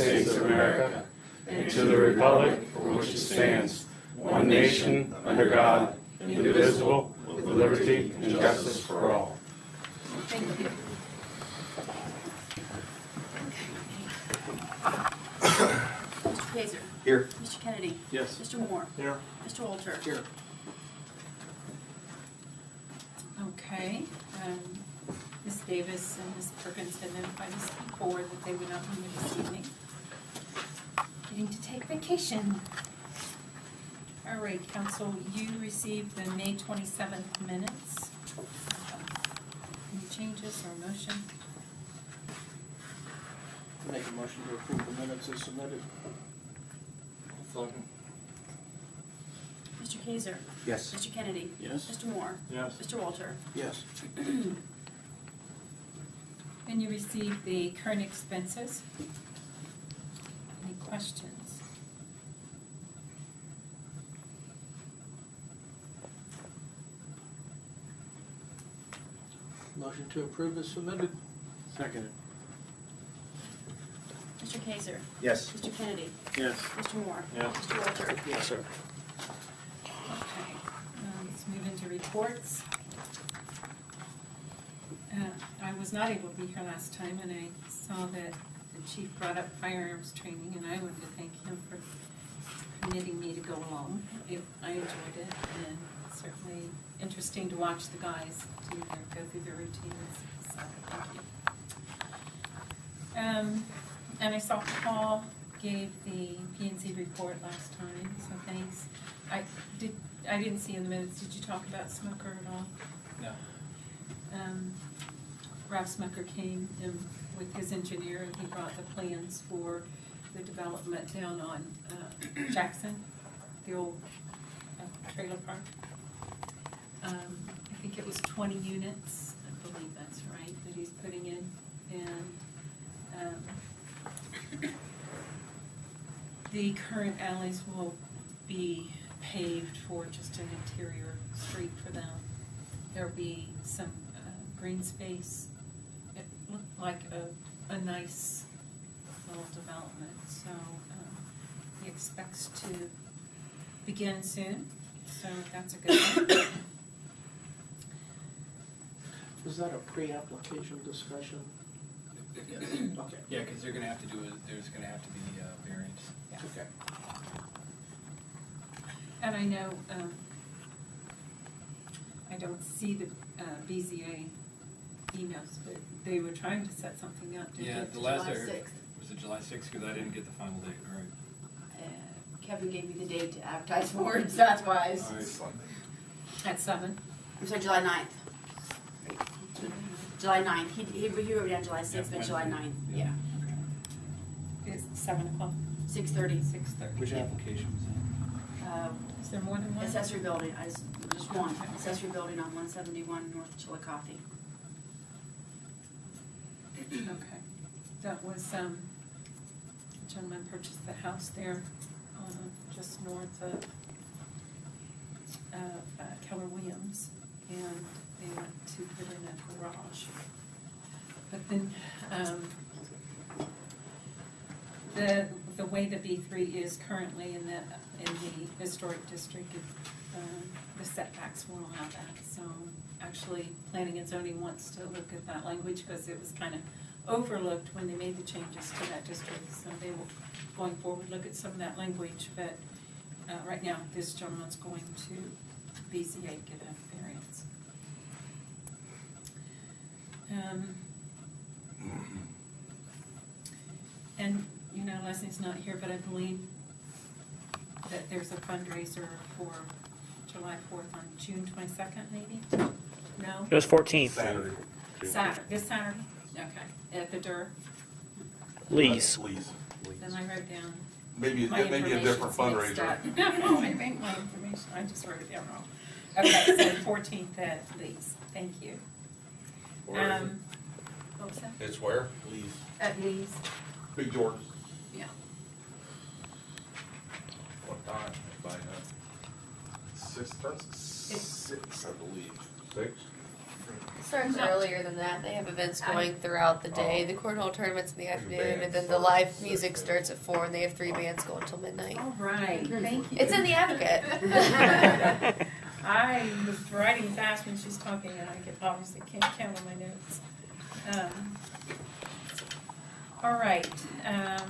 States of America and to the republic for which it stands, one nation, under God, indivisible, with liberty and justice for all. Thank you. Mr. Kaiser. Here. Mr. Kennedy. Yes. Mr. Moore. Here. Mr. Walter. Here. Okay. Ms. Davis and Ms. Perkins had notified us before that they would not be here this evening. Getting to take vacation. All right, council, you received the May 27th minutes. Any changes or motion? Make a motion to approve the minutes as submitted. Mr. Kaiser. Yes. Mr. Kennedy. Yes. Mr. Moore. Yes. Mr. Walter. Yes. And you received the current expenses. Any questions? Motion to approve is submitted. Second. Mr. Kaiser. Yes. Mr. Kennedy. Yes. Mr. Moore. Yes. Mr. Walter. Yes, sir. Okay, let's move into reports. I was not able to be here last time, and I saw that the chief brought up firearms training, and I wanted to thank him for permitting me to go along. I enjoyed it, and it's certainly interesting to watch the guys go through their routines, so thank you. And I saw Paul gave the P&Z report last time, so thanks. I didn't see in the minutes, did you talk about Smucker at all? No. Ralph Smucker came in with his engineer, and he brought the plans for the development down on Jackson, the old trailer park. I think it was 20 units, I believe that's right, that he's putting in. And the current alleys will be paved for just an interior street for them. There'll be some green space. It looked like a nice little development. So he expects to begin soon. So that's a good one. Was that a pre-application discussion? Okay. Yeah, because they're gonna have to do it, there's gonna have to be variance. Yeah. Okay. And I know, I don't see the BZA emails, but they were trying to set something up. didn't Yeah, they? the last I July heard, 6th. was it July 6th, because I didn't get the final date, all right. Kevin gave me the date to advertise for it, so that's why I was, All right. At 7. I'm sorry, July 9th. July 9th. He wrote down July 6th, but July 9th, yeah. It's 7 o'clock, 6:30. 6:30. Which application was that? Is there more than one? Accessory building, just one, accessory building on 171 North Chillicothe. Okay. That was, the gentleman purchased the house there, just north of Keller Williams, and they went to put in a garage. But then, the way the B3 is currently in the historic district, the setbacks won't allow that. So actually, planning and zoning wants to look at that language because it was kind of overlooked when they made the changes to that district. So they will, going forward, look at some of that language. But right now, this gentleman's going to BZA get a variance. And, you know, Leslie's not here, but I believe that there's a fundraiser for July 4th on June 22nd, maybe? No? It was 14th. Saturday. Saturday, this Saturday? Okay, at the DUR. Lee's. Please. Then I wrote down Maybe, my it may be a different information's mixed fundraiser. up. No, I think my information, I just wrote it down wrong. Okay, so 14th at Lee's, thank you. Where is it? What was that? It's where? Please. At Lee's, Big George. yeah. What time? By 6:30? It's- 6, I believe. 6? Starts earlier than that. They have events going throughout the day. The cornhole tournament's in the afternoon, and then the live music starts at 4, and they have 3 bands going till midnight. All right, thank you. It's in the Advocate. I was writing fast when she's talking, and I obviously can't count on my notes. All right. What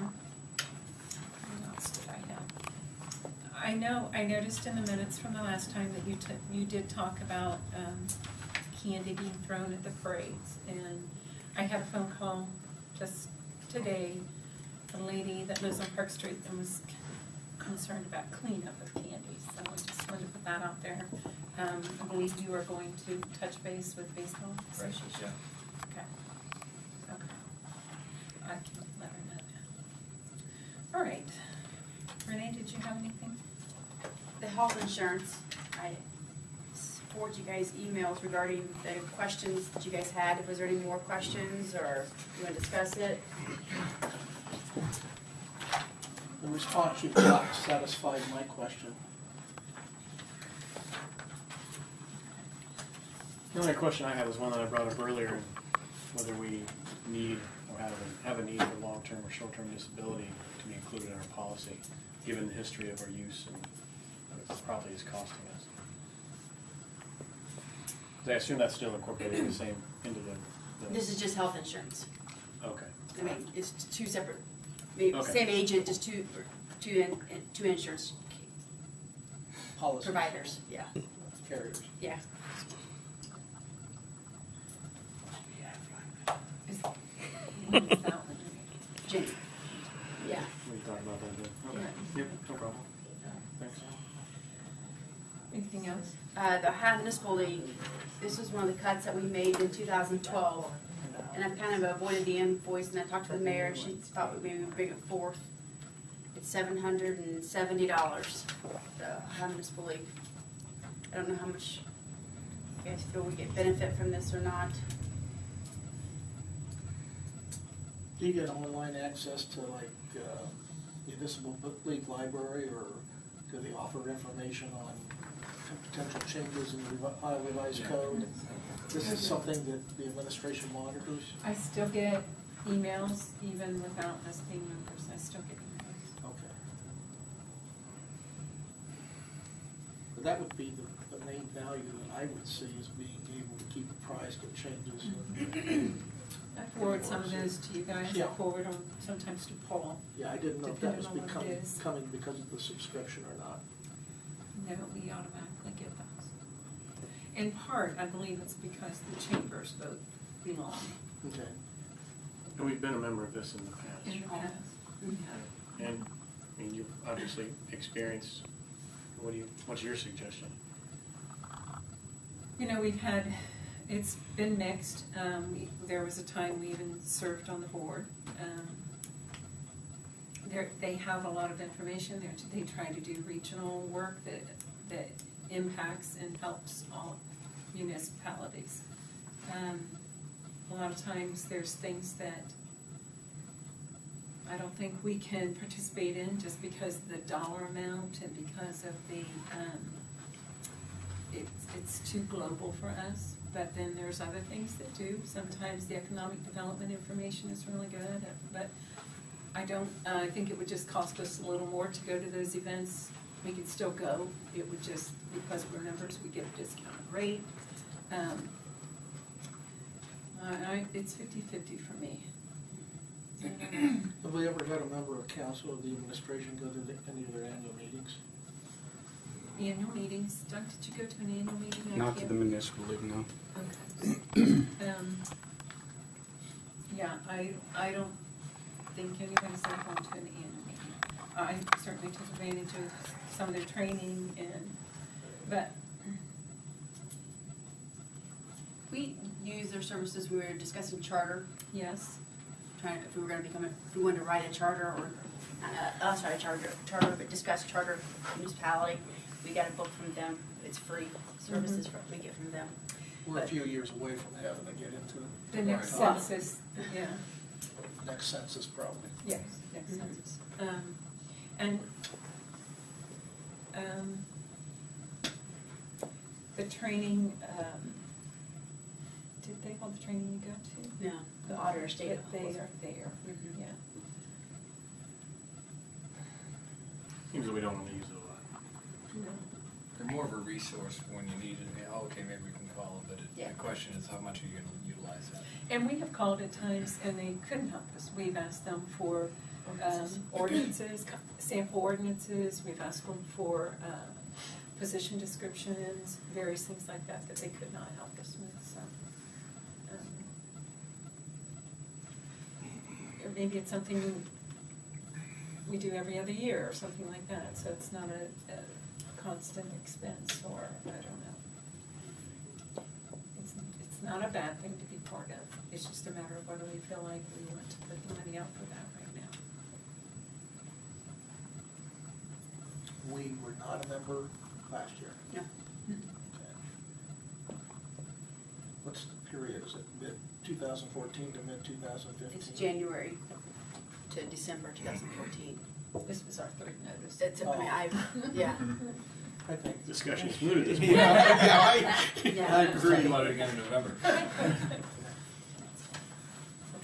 else did I have? I noticed in the minutes from the last time that you did talk about candy being thrown at the parades, and I had a phone call just today, a lady that lives on Park Street and was concerned about cleanup of candy, so I just wanted to put that out there. I believe you are going to touch base with Baseball Association. Yeah. Okay. I can let her know that. All right. Renee, did you have anything? The health insurance, I forwarded you guys emails regarding the questions that you guys had. Was there any more questions, or you want to discuss it? The response you got satisfied my question. The only question I had was one that I brought up earlier, whether we need or have a need for long-term or short-term disability to be included in our policy, given the history of our use and what it probably is costing us. 'Cause I assume that's still incorporated the same into the This is just health insurance. okay. I mean, it's two separate, maybe Okay. same agent, just two insurance Policy. providers. Yeah, Carriers. yeah. When is that one? Jenny. Yeah. We can talk about that then. Okay. Yeah. Yep, no problem. Thanks. Anything else? The Ohio Municipal League, this was one of the cuts that we made in 2012. And I've kind of avoided the invoice, and I talked to the mayor, and she thought we would bring it forth. It's $770, the Ohio Municipal League. I don't know how much you guys feel we get benefit from this or not. Do you get online access to like municipal league library, or do they offer information on potential changes in the Ohio Revised Code? This is something that the administration monitors? I still get emails, even without us being members, I still get emails. Okay. But that would be the main value that I would see, is being able to keep apprised of changes. I forward some of those to you guys, I Yeah. forward them sometimes to Paul. Yeah, I didn't know if that was Depending on what it is. coming because of the subscription or not. No, we automatically get those. In part, I believe it's because the chambers both belong Okay. And we've been a member of this in the past. in the past. And, I mean, you've obviously experienced, what's your suggestion? You know, it's been mixed. There was a time we even served on the board. They have a lot of information there. They try to do regional work that impacts and helps all municipalities. A lot of times there's things that I don't think we can participate in just because of the dollar amount and because of the, it's too global for us. But then there's other things that do. Sometimes the economic development information is really good, but I think it would just cost us a little more to go to those events. We could still go. It would just, because we're members, we get a discounted rate. It's 50-50 for me. Have we ever had a member of council or the administration go to any of their annual meetings? Annual meetings. Doug, did you go to an annual meeting? Not to the municipal league, no. Okay. Yeah, I don't think anybody's ever gone to an annual meeting. I certainly took advantage of some of their training but We use their services, we were discussing charter, yes, if we were gonna if we wanted to write a charter or, charter, but discuss charter municipality. We got a book from them, it's free services we get from them. We're a few years away from having to get into the next Right. census, yeah. Next census, probably. Yes, next census. And the training, did they hold the training you go to? No, the auditor state. But they are there, yeah. Seems that we don't want to use it a lot. They're more of a resource when you need it. Okay, maybe we can call it, but Yeah. the question is how much are you gonna utilize that? And we have called at times and they couldn't help us. We've asked them for ordinances, sample ordinances, we've asked them for position descriptions, various things like that that they could not help us with, so. Or maybe it's something we do every other year or something like that, so it's not a constant expense, or I don't know. It's not a bad thing to be part of, it's just a matter of whether we feel like we want to put the money out for that right now. We were not a member last year. No. Okay. What's the period? Is it mid-2014 to mid-2015? It's January to December 2014. This was our third notice. That's, I mean, yeah. I think. Discussion's moot at this point. Yeah. I Let's agree. talk about it again in November. That's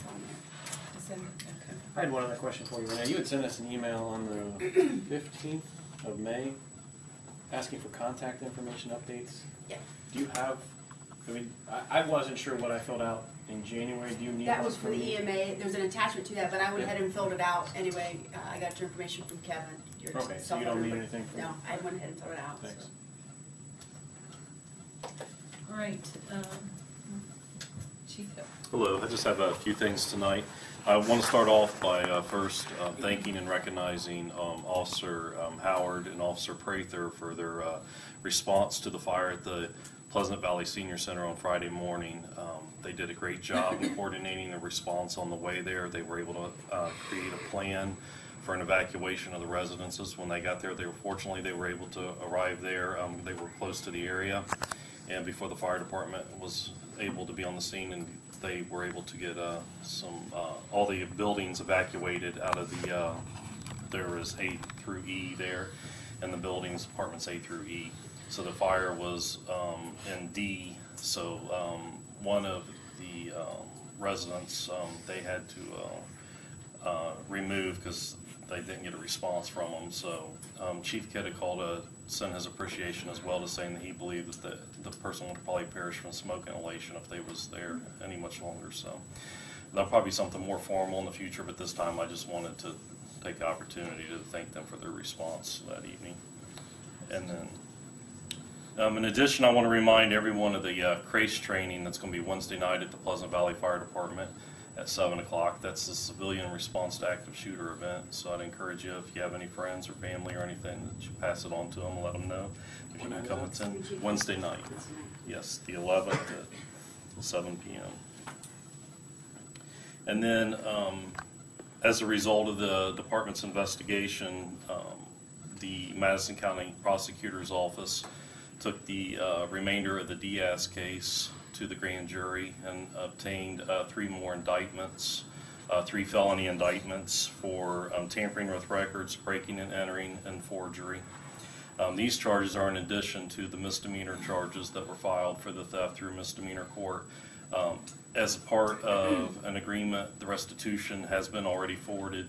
on there. December, okay. I had one other question for you, Renee. You had sent us an email on the 15th of May asking for contact information updates. Yeah. Do you have, I mean, I wasn't sure what I filled out in January. Do you need That one was for from the me? EMA, there's an attachment to that, but I went ahead and filled it out anyway. I got your information from Kevin. Your Okay, so you don't need anything from me? No, I went ahead and filled it out. Thanks. All right, Chief Hill. Hello, I just have a few things tonight. I want to start off by first thanking and recognizing Officer Howard and Officer Prather for their response to the fire at the Pleasant Valley Senior Center on Friday morning. They did a great job in coordinating the response on the way there. They were able to create a plan for an evacuation of the residences. When they got there, fortunately they were able to arrive there. They were close to the area, and before the fire department was able to be on the scene, and they were able to get all the buildings evacuated out of the, there was A through E there, and the buildings, apartments A through E. So the fire was in D, so one of the residents, they had to remove because they didn't get a response from them. So Chief Kidd had called to send his appreciation as well, to saying that he believed that the person would probably perish from smoke inhalation if they was there any much longer. So that'll probably be something more formal in the future, but this time I just wanted to take the opportunity to thank them for their response that evening. And then in addition, I want to remind everyone of the CRACE training that's going to be Wednesday night at the Pleasant Valley Fire Department at 7 o'clock. That's the Civilian Response to Active Shooter event. So I'd encourage you, if you have any friends or family or anything, that you pass it on to them and let them know if you can come attend. Wednesday night. Yes, the 11th at 7 p.m. And then as a result of the department's investigation, the Madison County Prosecutor's Office took the remainder of the Diaz case to the grand jury and obtained 3 more indictments, 3 felony indictments for tampering with records, breaking and entering, and forgery. These charges are in addition to the misdemeanor charges that were filed for the theft through misdemeanor court. As a part of an agreement, the restitution has been already forwarded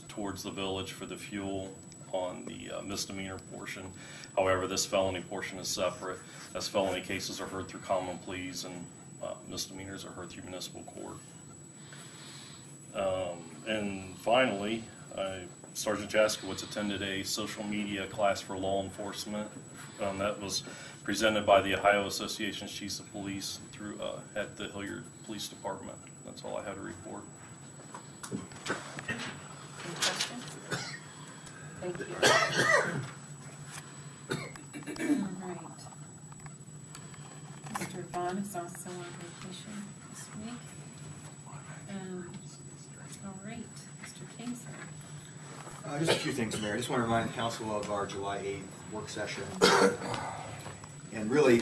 towards the village for the fuel on the misdemeanor portion. However, this felony portion is separate, as felony cases are heard through common pleas and misdemeanors are heard through municipal court. And finally, Sergeant Jaskowitz attended a social media class for law enforcement that was presented by the Ohio Association of Chiefs of Police through at the Hilliard Police Department. That's all I had to report. Any questions? Thank you. All right. Mr. Vaughn is also on vacation this week. All right, Mr. Kingsley. Just a few things, Mayor. I just want to remind the council of our July 8th work session. And really,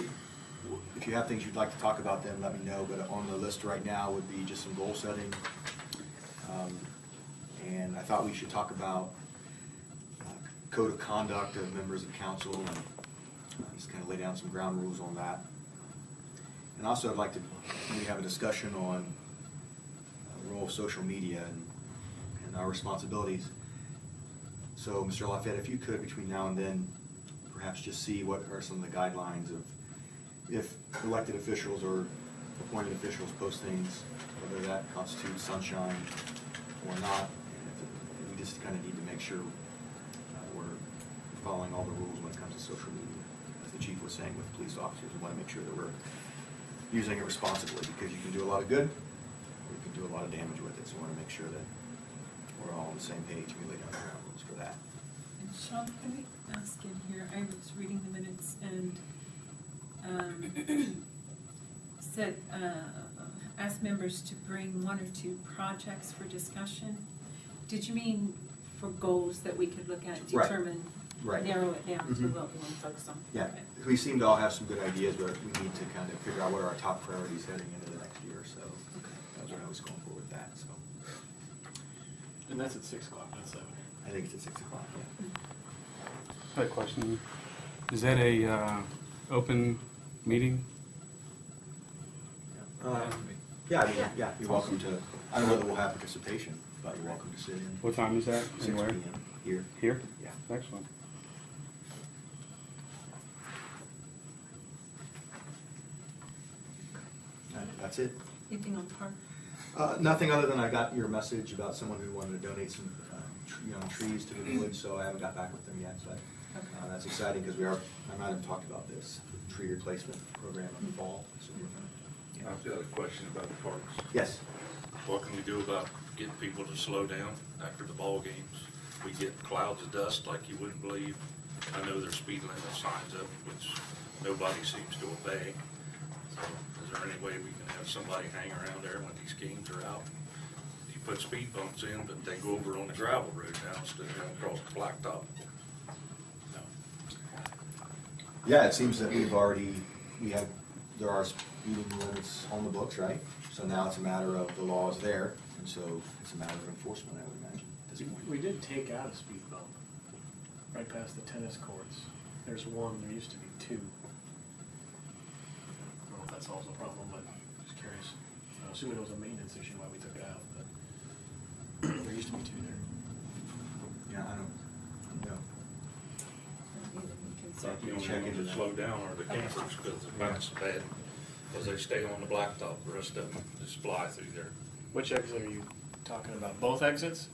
if you have things you'd like to talk about, then let me know. But on the list right now would be just some goal setting. And I thought we should talk about code of conduct of members of council and just kind of lay down some ground rules on that. And also I'd like to maybe have a discussion on the role of social media and our responsibilities. So, Mr. Lafayette, if you could, between now and then, perhaps just see what are some of the guidelines of if elected officials or appointed officials post things, whether that constitutes sunshine or not. And we just kind of need to make sure we're following all the rules when it comes to social media. As the chief was saying with police officers, we want to make sure that we're using it responsibly, because you can do a lot of good or you can do a lot of damage with it. So we want to make sure that we're all on the same page and we lay down the ground rules for that. And Sean, can we ask in here, I was reading the minutes and said, asked members to bring 1 or 2 projects for discussion. Did you mean for goals that we could look at, Right. determine, Right. narrow it down to Mhm. what we want to focus on? Yeah, Okay. we seem to all have some good ideas, but we need to kind of figure out what are our top priorities heading into the next year. So that's what I was going for with that. So And that's at 6 o'clock, not 7. I think it's at 6 o'clock. Yeah. I have a question. Is that a open meeting? Yeah, I mean, yeah, you're welcome to, I don't know that we'll have participation, but you're welcome to sit in. What time is that? 6 Anywhere? p.m. Here. Here? Yeah. Excellent. That's it. Anything on park? Nothing other than I got your message about someone who wanted to donate some trees to the village, so I haven't got back with them yet, but that's exciting because I might have talked about this tree replacement program in the fall. So we're gonna, I've got a question about the parks. yes. What can we do about getting people to slow down after the ball games? We get clouds of dust like you wouldn't believe. I know there's speed limit signs up, which nobody seems to obey. So is there any way we can have somebody hang around there when these games are out? You put speed bumps in, but they go over on the gravel road now instead of going across the blacktop. No. Yeah, it seems that there are speeding limits on the books, right? So now it's a matter of the laws there, and so it's a matter of enforcement, I would imagine, at this point. We did take out a speed bump right past the tennis courts. There's one, there used to be 2. I don't know if that solves the problem, but just curious. I'm assuming it was a maintenance issue why we took it out, but there used to be 2 there. Yeah, I don't know. The only ones that slow down are the campers because the bounce is bad. Because they stay on the blacktop, the rest of them just fly through there. Which exit are you talking about? Both exits?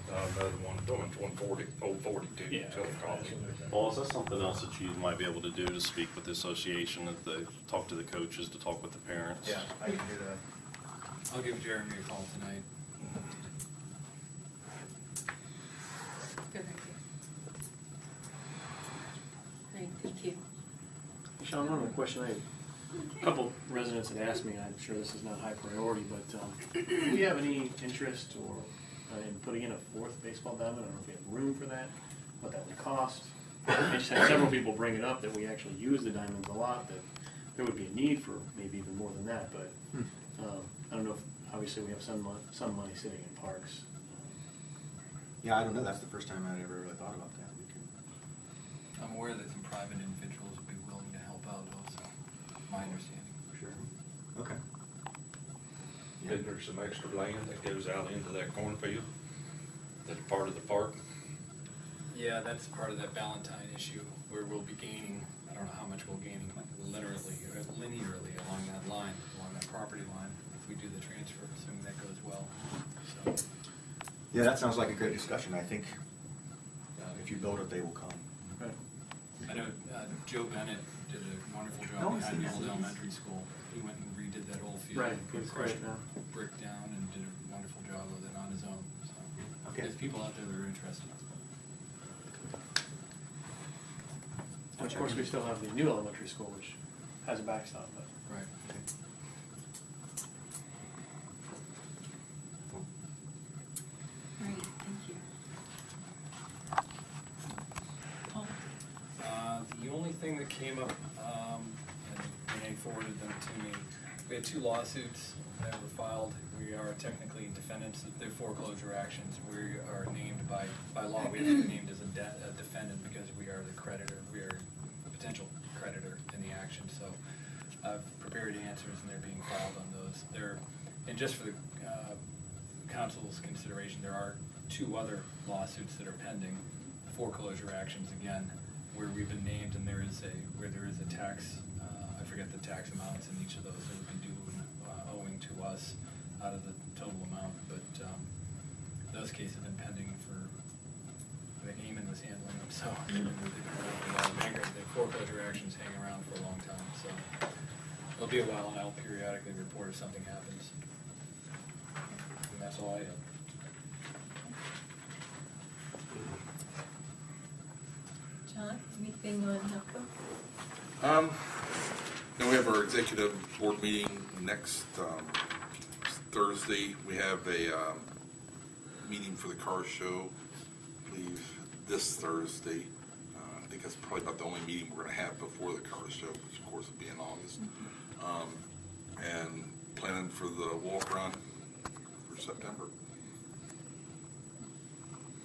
Another one going 140, old 42, Yeah. till it calls. Paul, is that something else that you might be able to do to speak with the association, that they talk to the coaches, to talk with the parents? Yeah, I can do that. I'll give Jeremy a call tonight. Good idea. Great, thank you. Sean, one other question. A couple residents had asked me, and I'm sure this is not high priority, but do we have any interest or in putting in a 4th baseball diamond? I don't know if we have room for that, what that would cost. I just had several people bring it up that we actually use the diamonds a lot, that there would be a need for maybe even more than that, but I don't know if, obviously we have some money sitting in parks. Yeah, I don't know, that's the first time I'd ever really thought about that. We could, I'm aware that some private individuals would be willing to help out also, my understanding. sure. Okay. Isn't there some extra land that goes out into that cornfield that's part of the park? Yeah, that's part of that Valentine issue where we'll be gaining, I don't know how much we'll gain linearly along that line, along that property line, if we do the transfer, assuming that goes well. So, Yeah, that sounds like a great discussion. I think if you build it, they will come. Right. I know Joe Bennett did a wonderful No, job I've behind seen the old that. elementary school. He went and redid that whole field. Right, Put it's crushed great now. brick down and did a wonderful job with it on his own. So Okay. there's people out there that are interested. And of course, we still have the new elementary school, which has a backstop, but. Right. Great, thank you. Paul? The only thing that came up, and Renee forwarded them to me, we had 2 lawsuits that were filed. We are technically defendants. They're foreclosure actions. We are named by law, we have to be named as a defendant because we are the creditor. We are a potential creditor in the action. So I've prepared answers and they're being filed on those. And just for the council's consideration, there are 2 other lawsuits that are pending, foreclosure actions again, where we've been named and where there is a tax, I forget the tax amounts in each of those that would be due owing to us out of the total amount, but those cases have been pending for, I think Eamon was handling them, so the foreclosure actions hang around for a long time, so it'll be a while and I'll periodically report if something happens. And that's all I have. John, anything on HEPA? Then we have our executive board meeting next Thursday. We have a meeting for the car show, I believe, this Thursday. I think that's probably about the only meeting we're going to have before the car show, which of course will be in August. And planning for the walk run for September.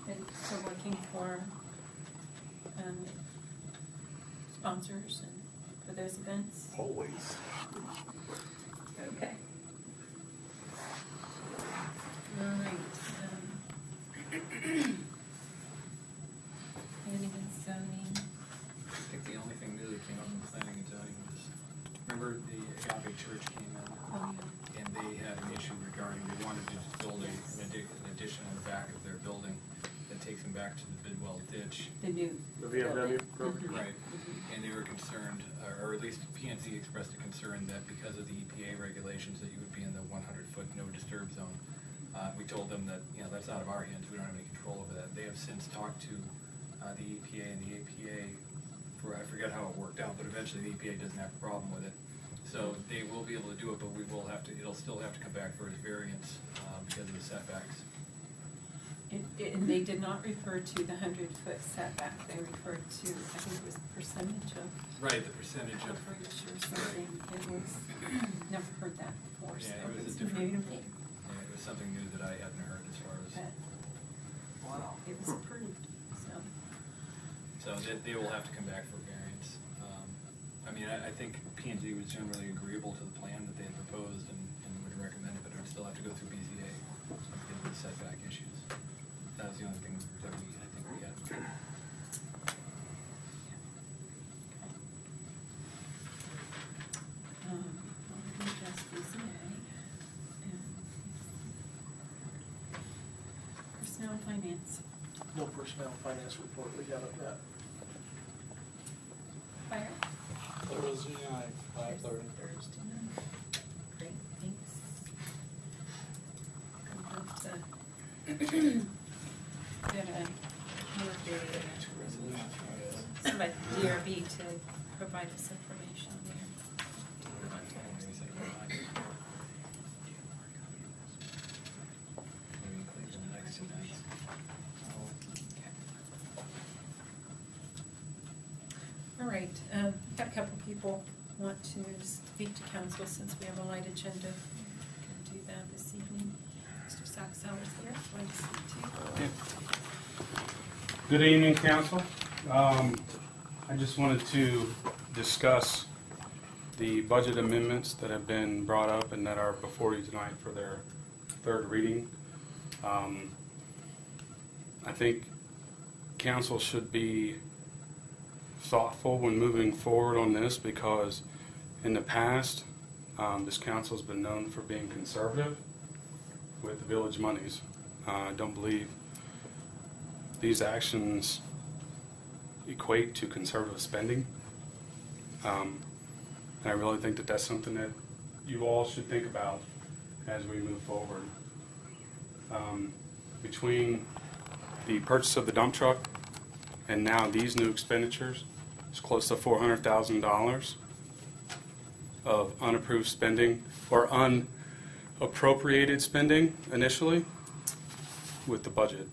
And so looking for sponsors and for those events? Always. Okay. All right. Planning and zoning. I think the only thing new that came up in planning and zoning was, remember the Agape Church came in and they had an issue regarding, they wanted to build an addition on the back of their building that takes them back to the Bidwell ditch. The new. The VFW program? Right, and they were concerned, or at least PNC expressed a concern that because of the EPA regulations that you would be in the 100-foot no disturb zone. We told them that, that's out of our hands, we don't have any control over that. They have since talked to the EPA, and the EPA, I forget how it worked out, but eventually the EPA doesn't have a problem with it. So they will be able to do it, but it'll still have to come back for its variance because of the setbacks. And they did not refer to the 100-foot setback, they referred to, I think it was percentage of. Right, the percentage of. Acreage or something, it was, never heard that before, so Yeah, it was it's a different. new to me. Yeah, it was something new that I hadn't heard as far as. But it was approved, so. So they will have to come back for variance. I think P&Z was generally agreeable to the plan that they had proposed and would recommend it, but it would still have to go through BZA because of the setback issues. That was the only thing that I think we had. Just BZA and personnel and finance. No personnel finance report we haven't got. Fire. Thursday night, 5:30. Thursday night. Great, thanks. Get somebody, DRB, to provide us information there. Maybe include in the next 2 nights. All right, got a couple people want to speak to council since we have a light agenda. Can do that this evening. Mr. Saxeller's here, want to speak to you. Good evening, council. I just wanted to discuss the budget amendments that have been brought up and that are before you tonight for their third reading. I think council should be thoughtful when moving forward on this because in the past, this council's been known for being conservative with the village monies. I don't believe these actions equate to conservative spending. And I really think that that's something that you all should think about as we move forward. Between the purchase of the dump truck and now these new expenditures, it's close to $400,000 of unapproved spending or unappropriated spending initially with the budget.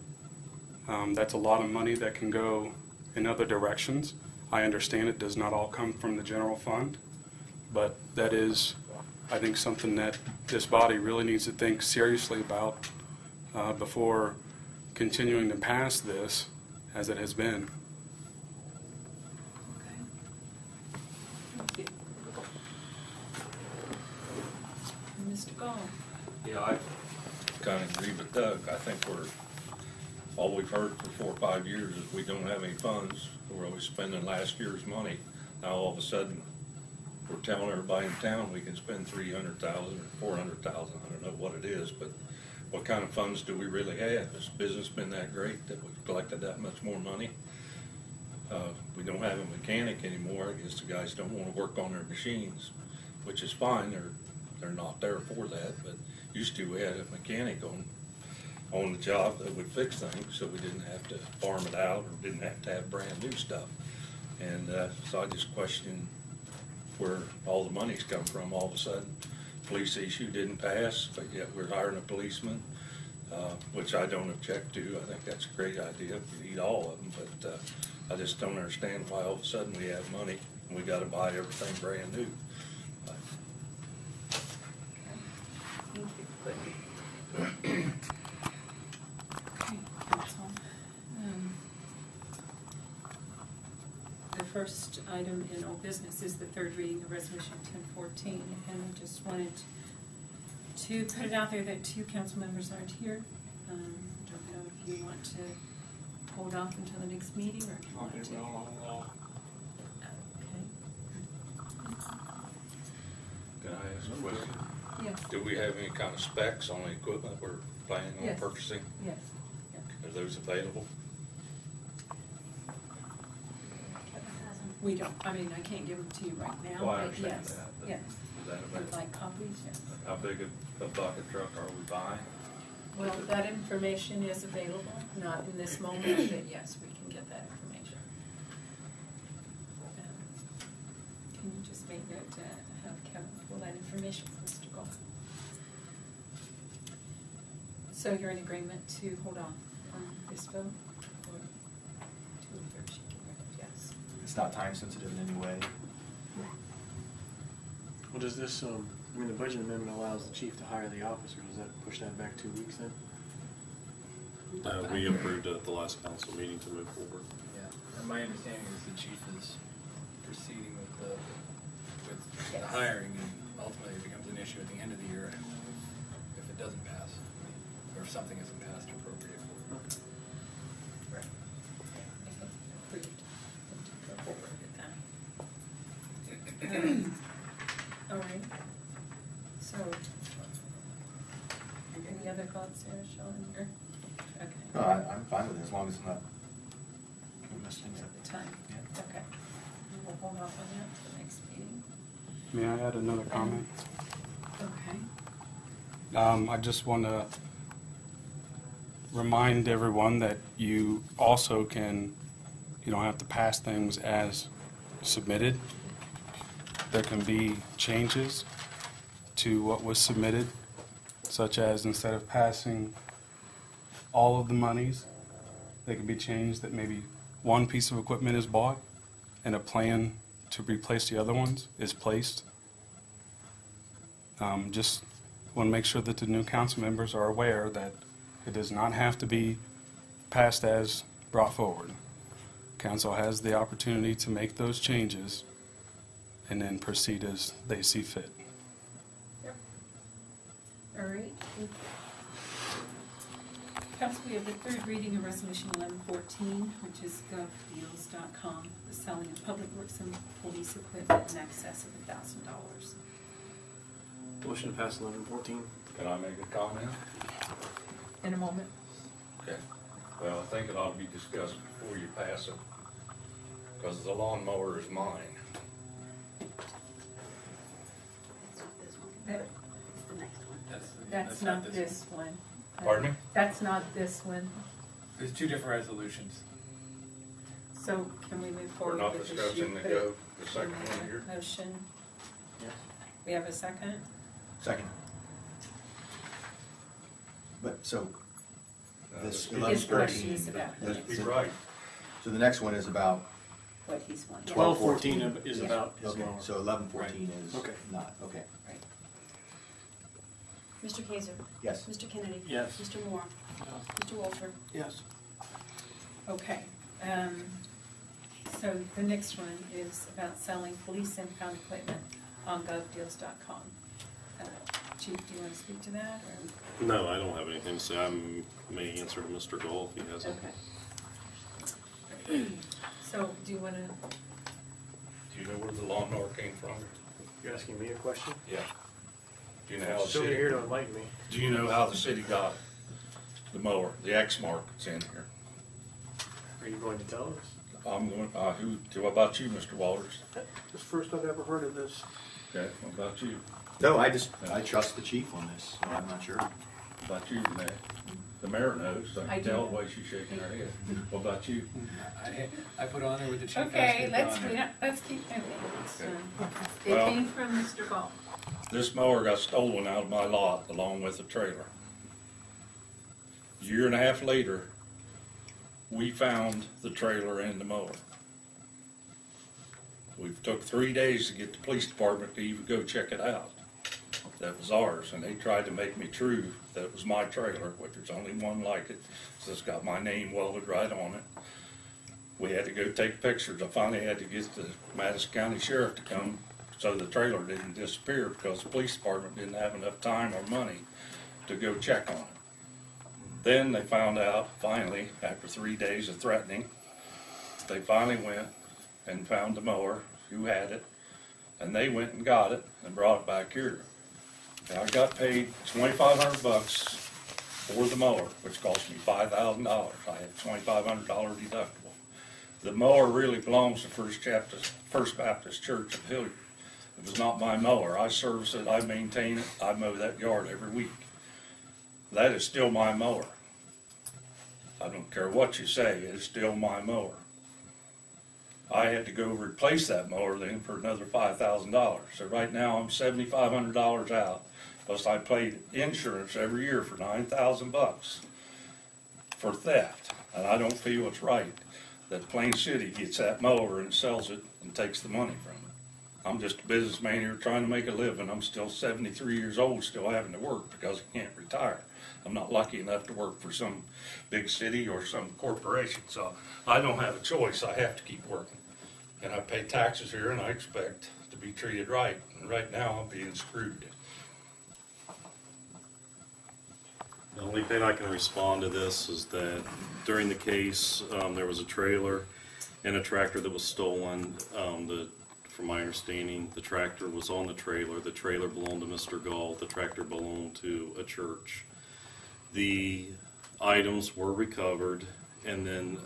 That's a lot of money that can go in other directions. I understand it does not all come from the general fund, but that is, I think, something that this body really needs to think seriously about before continuing to pass this as it has been. Okay. Thank you. Mr. Gall. Yeah, I kind of agree with Doug. I think all we've heard for 4 or 5 years is we don't have any funds. We're always spending last year's money. Now all of a sudden, we're telling everybody in town we can spend 300,000 or 400,000. I don't know what it is, but what kind of funds do we really have? Has business been that great that we've collected that much more money? We don't have a mechanic anymore. I guess the guys don't want to work on their machines, which is fine. They're not there for that, but used to we had a mechanic on the job that would fix things, so we didn't have to farm it out or didn't have to have brand new stuff. And so I just question where all the money's come from all of a sudden. Police issue didn't pass, but yet we're hiring a policeman, which I don't object to. I think that's a great idea. We need all of them, but I just don't understand why all of a sudden we have money and we gotta buy everything brand new. Thank you. Okay, council. The first item in old business is the third reading of Resolution 1014, and I just wanted to put it out there that 2 council members aren't here. Don't know if you want to hold off until the next meeting, or if you want to. Can I ask a question? Yes. Do we have any kind of specs on the equipment we're planning on Yes. purchasing? Yes. Are those available? We don't, I mean, I can't give them to you right now, Well, I but understand yes, that, but yes. Is that Would available? like copies, yes. How big a bucket truck are we buying? Well, that information is available, not in this moment, but yes, we can get that information. Can you just make note to have Kevin pull that information for Mr. Gold? So you're in agreement to hold on this vote? Or to approve? Yes. It's not time sensitive in any way. Well, does this, I mean, the budget amendment allows the chief to hire the officer. Does that push that back 2 weeks then? We approved it at the last council meeting to move forward. Yeah, and my understanding is the chief is proceeding with the hiring, and ultimately it becomes an issue at the end of the year if it doesn't pass, or if something isn't passed or appropriate for it. Right. If approved, then to go forward with that. All right. So, any other thoughts there, Sean? Or- Okay. No, I'm fine with it as long as I'm not gonna mess things up. At the time? Yeah. Okay. We'll hold off on that to the next meeting. May I add another comment? Okay. I just want to remind everyone that you also you don't have to pass things as submitted. There can be changes to what was submitted, such as instead of passing all of the monies, they can be changed that maybe one piece of equipment is bought and a plan to replace the other ones is placed. Just want to make sure that the new council members are aware that it does not have to be passed as brought forward. Council has the opportunity to make those changes and then proceed as they see fit. Yep. All right. Council, we have the third reading of Resolution 1114, which is govdeals.com, the selling of public works and police equipment in excess of $1,000. Motion to pass 1114. Can I make a comment? In a moment. Okay. Well, I think it ought to be discussed before you pass it, because the lawnmower is mine. It's the next one. That's not this one. Pardon me? That's not this one. There's 2 different resolutions. So can we move We're forward not with the discussing the the second one here. motion? Yes. We have a second? Second. But, so, this His 1114. question is about the Let's next Be one, right. So the next one is about, what he's wanting. 1214 is Yeah. about his okay, lower. so 1114 is Okay. not, okay. Right. Mr. Kaiser? Yes. Mr. Kennedy? Yes. Mr. Moore? Mr. Walter? Yes. Okay, so the next one is about selling police impound equipment on govdeals.com. Chief, do you want to speak to that, or? No, I don't have anything to say. I may answer to Mr. Gold if he has it. Okay. So, do you want to? Do you know where the lawnmower came from? You're asking me a question? Yeah. Do you know how the So you're city, here to enlighten me. do you know how the city got the mower, the X mark that's in here? Are you going to tell us? I'm going, what about you, Mr. Walters? This is the first I've ever heard of this. Okay, what about you? No, I trust the chief on this, so I'm not sure. What about you, Renee? The mayor knows, I I can do tell know. the way she's shaking her head. What about you? I put on there with the chief. Okay, asked me to put on there. let's keep moving. Well- It came from Mr. Gall. This mower got stolen out of my lot along with the trailer. A year and a half later, we found the trailer and the mower. We took 3 days to get the police department to even go check it out. That was ours, and they tried to make me true that it was my trailer, which there's only one like it, so it's got my name welded right on it. We had to go take pictures. I finally had to get the Madison County Sheriff to come so the trailer didn't disappear because the police department didn't have enough time or money to go check on it. Then they found out, finally, after 3 days of threatening, they finally went and found the mower, who had it, and they went and got it and brought it back here. And I got paid $2,500 for the mower, which cost me $5,000. I had $2,500 deductible. The mower really belongs to First Baptist Church of Hilliard. It was not my mower. I service it, I maintain it, I mow that yard every week. That is still my mower. I don't care what you say, it is still my mower. I had to go replace that mower then for another $5,000. So right now I'm $7,500 out. Plus I paid insurance every year for $9,000 for theft. And I don't feel it's right that Plain City gets that mower and sells it and takes the money from it. I'm just a businessman here trying to make a living. I'm still 73 years old, still having to work because I can't retire. I'm not lucky enough to work for some big city or some corporation, so I don't have a choice. I have to keep working. And I pay taxes here and I expect to be treated right. And right now I'm being screwed. The only thing I can respond to this is that during the case, there was a trailer and a tractor that was stolen. From my understanding, the tractor was on the trailer. The trailer belonged to Mr. Gall. The tractor belonged to a church. The items were recovered, and then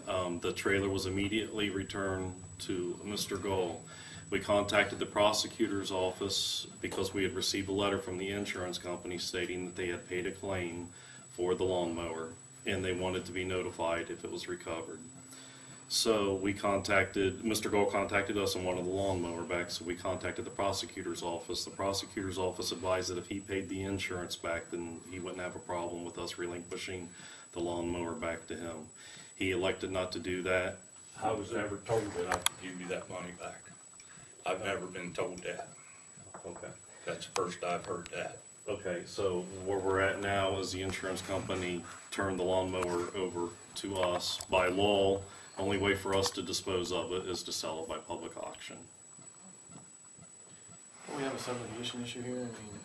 the trailer was immediately returned to Mr. Gall. We contacted the prosecutor's office because we had received a letter from the insurance company stating that they had paid a claim for the lawnmower, and they wanted to be notified if it was recovered. So Mr. Gall contacted us and wanted the lawnmower back, so we contacted the prosecutor's office. The prosecutor's office advised that if he paid the insurance back, then he wouldn't have a problem with us relinquishing the lawnmower back to him. He elected not to do that. I was never told that I could give you that money back. I've never been told that. Okay. That's the first I've heard that. Okay, so where we're at now is the insurance company turned the lawnmower over to us. By law, only way for us to dispose of it is to sell it by public auction. Don't we have a subrogation issue here? I mean,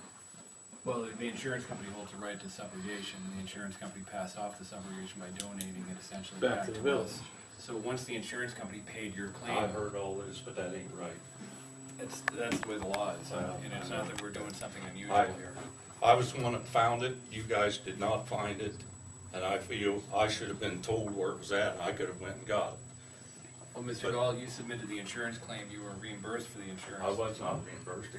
Well, the insurance company holds the right to subrogation, and the insurance company passed off the subrogation by donating it essentially Back back to the to village. us. So once the insurance company paid your claim, I've heard all this, but that ain't right. that's the way the law is, and it's not that we're doing something unusual I- here. I was the one that found it, you guys did not find it, and I feel I should have been told where it was at, and I could have went and got it. Well, Mr. But- Gall, you submitted the insurance claim, you were reimbursed for the insurance. I was not reimbursed,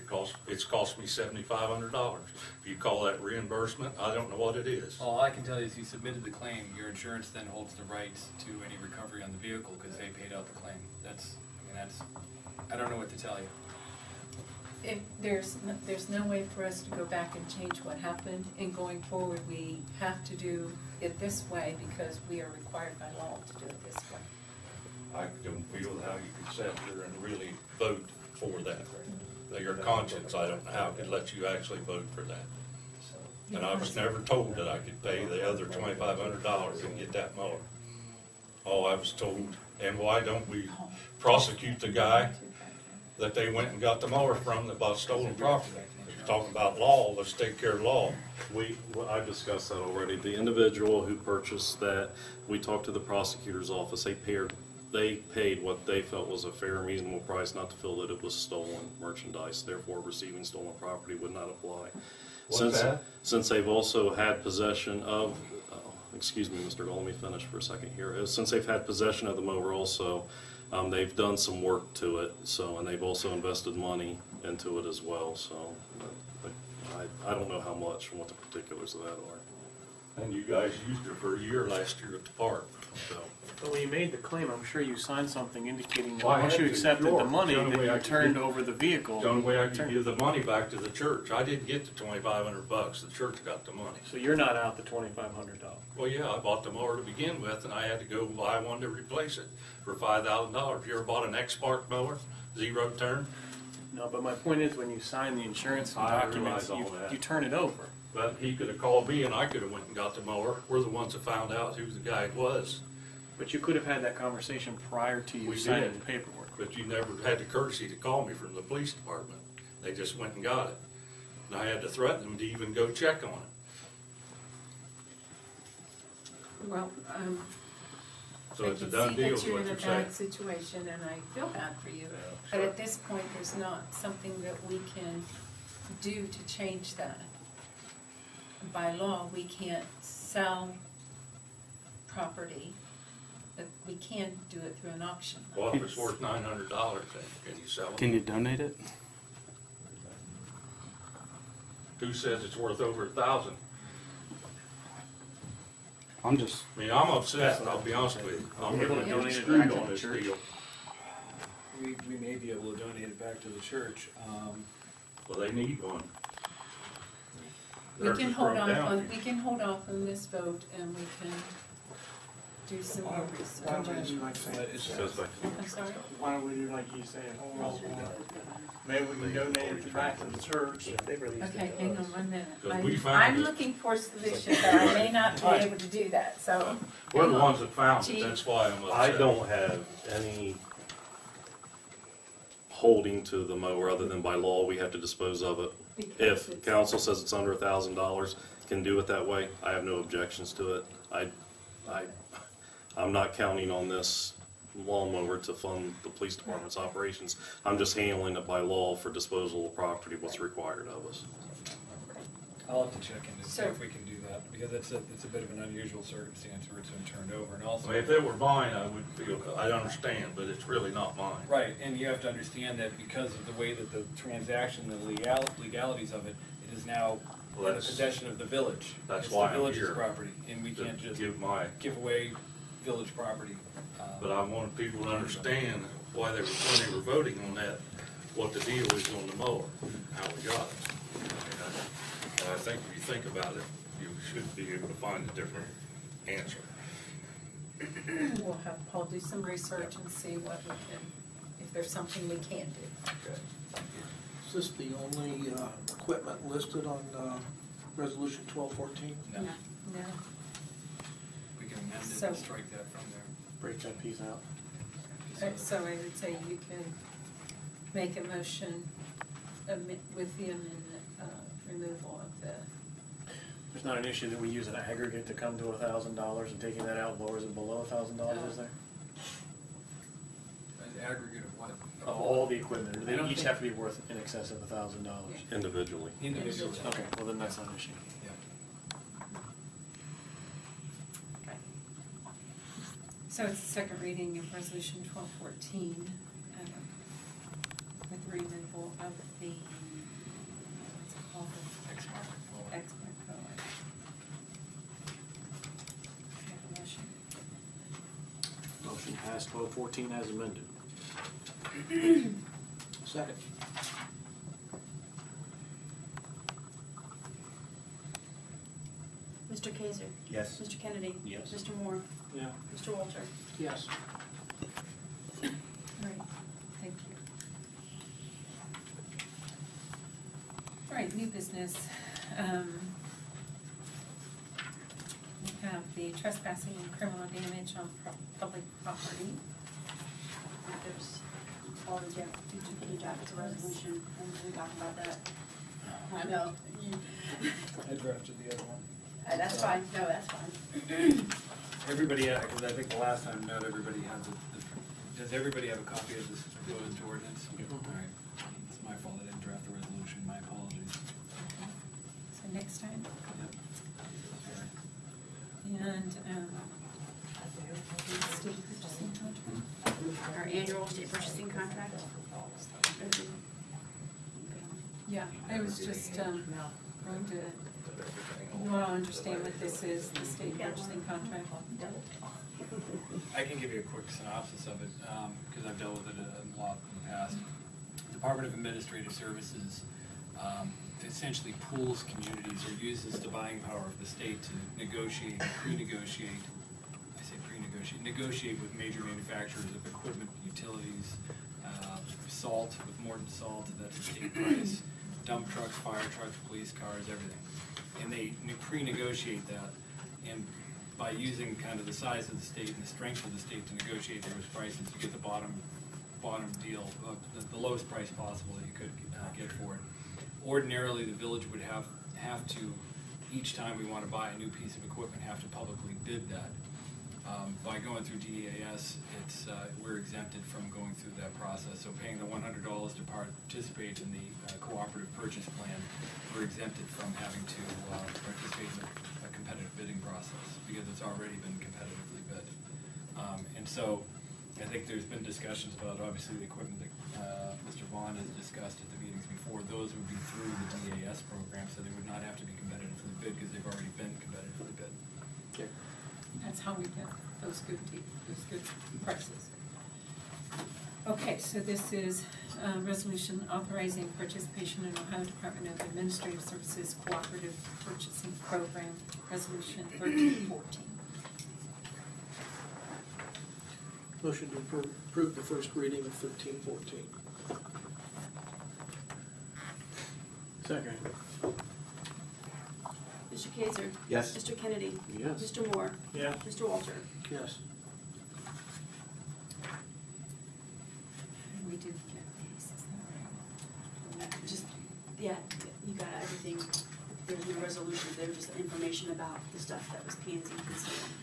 it's cost me $7,500. If you call that reimbursement, I don't know what it is. All I can tell you is you submitted the claim, your insurance then holds the rights to any recovery on the vehicle, because they paid out the claim. I don't know what to tell you. There's no way for us to go back and change what happened, and going forward, we have to do it this way because we are required by law to do it this way. I don't feel how you could sit there and really vote for that. Your conscience, I don't know how could let you actually vote for that. And I was never told that I could pay the other $2,500 and get that mower. All I was told, and why don't we prosecute the guy that they went and got the mower from that bought stolen property? talking about law, let's take care of law. I discussed that already. The individual who purchased that, we talked to the prosecutor's office. They paid what they felt was a fair and reasonable price, not to feel that it was stolen merchandise. Therefore, receiving stolen property would not apply. What's that? Since they've also had possession of, excuse me, Mr. Gold, let me finish for a second here. Since they've had possession of the mower also, they've done some work to it, and they've also invested money into it as well, so I don't know how much and what the particulars of that are. And you guys used it for a year last year at the park, so. But when you made the claim, I'm sure you signed something indicating that Well, I once had you to, accepted sure. the money, The only that way I you could turned get- over the vehicle. The only way I could give the money back to the church. I didn't get the $2,500, the church got the money. So you're not out the $2,500. Well, yeah, I bought the mower to begin with, and I had to go buy one to replace it for $5,000. You ever bought an X-Spark mower, zero turn? No, but my point is, when you sign the insurance I documents, realize all that. you turn it over. But he could have called me and I could have went and got the mower. We're the ones that found out who the guy was. But you could have had that conversation prior to you We signing did. the paperwork. But you never had the courtesy to call me from the police department. They just went and got it. And I had to threaten them to even go check on it. Well, So I it's a can done see deal that is you're what in a you're saying. bad situation, and I feel bad for you. Yeah, But sure. at this point, there's not something that we can do to change that. By law, we can't sell property, but we can do it through an auction. Well, if it's worth $900, then can you sell it? Can you donate it? Who says it's worth over 1,000? I'm just, I mean, I'm upset, I'll be honest with you. I'm We're able to really donate it screwed back to on the this church. deal. We may be able to donate it back to the church. Well, they need one. We Theirs can is hold broke off down. on, we can hold off on this vote, and we can do some more Why don't we research. do like saying, Goes back to I'm sorry? Why don't we do like you said, hold off on it? Maybe we can donate it back to the church. Okay, hang on 1 minute. 'Cause we I'm found it. looking for a solution, but I may not be able to do that, so. We're the hang on. ones that found it, Chief? that's why I'm upset. I don't have any holding to the mower other than by law, we have to dispose of it. Because If it's- council says it's under $1,000, can do it that way, I have no objections to it. I'm not counting on this lawnmower to fund the police department's operations. I'm just handling it by law for disposal of property, what's required of us. I'll have to check into see So- if we can do that, because it's a bit of an unusual circumstance where it's been turned over, and I also. mean, if it were mine, I would feel, I understand, but it's really not mine. Right, and you have to understand that because of the way that the transaction, the legalities of it, it is now Well, in the that's- possession of the village. that's why I'm It's the village's here. property, and we To can't just give my, give away village property. but I wanted people to understand why they were, when they were voting on that, what the deal is on the mower, how we got it. And I think if you think about it, you should be able to find a different answer. We'll have Paul do some research and see what we can, if there's something we can do. Okay. is this the only equipment listed on resolution 1214? No, No. we can amend it So- and strike that from there. Break that piece out. So I would say you can make a motion with the amendment, removal of the, There's not an issue that we use an aggregate to come to $1,000 and taking that out lowers it below $1,000, is there? An aggregate of what? Of all the equipment, they each have to be worth in excess of $1,000. Individually. Individually. Okay, well then that's not an issue. Yeah. okay. So it's the second reading of resolution 1214, with removal of the, what's it called? Expert mower. Make a motion. Motion passed 1214 as amended. Second. Mr. Kaiser? Yes. Mr. Kennedy? Yes. Mr. Moore? Yeah. Mr. Walter? Yes. All right, thank you. All right, new business. We have the trespassing and criminal damage on public property. There's already, did you put it out to resolution, and we talked about that? I know. I drafted the other one. That's fine, no, that's fine. Everybody, because I think the last time, not everybody has does everybody have a copy of this proposed ordinance? All right. It's my fault, I didn't draft the resolution, my apologies. So next time. Yep. And, state purchasing contract. Our annual state purchasing contract. Yeah, I was just, going to, you want to understand what this is, the state purchasing contract? I can give you a quick synopsis of it, because I've dealt with it a lot in the past. Department of Administrative Services essentially pools communities or uses the buying power of the state to negotiate, pre-negotiate, I say pre-negotiate, negotiate with major manufacturers of equipment, utilities, salt, with Morton Salt, that's a state price, dump trucks, fire trucks, police cars, everything. And they pre-negotiate that, and by using kind of the size of the state and the strength of the state to negotiate those prices, you get the bottom deal, the lowest price possible that you could get for it. Ordinarily, the village would have to, each time we want to buy a new piece of equipment, have to publicly bid that. By going through DEAS, we're exempted from going through that process. So paying the $100 to participate in the cooperative purchase plan, we're exempted from having to participate in a competitive bidding process because it's already been competitively bid. And so I think there's been discussions about, obviously, the equipment that Mr. Vaughn has discussed at the meetings before. Those would be through the DEAS program, so they would not have to be competitively bid because they've already been competitively bid. Okay. That's how we get those good prices. Okay, so this is a resolution authorizing participation in Ohio Department of Administrative Services Cooperative Purchasing Program, Resolution 1314. Motion to approve the first reading of 1314. Second. Mr. Kaiser. Yes. Mr. Kennedy. Yes. Mr. Moore. Yeah. Mr. Walter. Yes. We did get these, is that right? Just, yeah, you got everything. There's no resolution, there's just information about the stuff that was P and Z considered.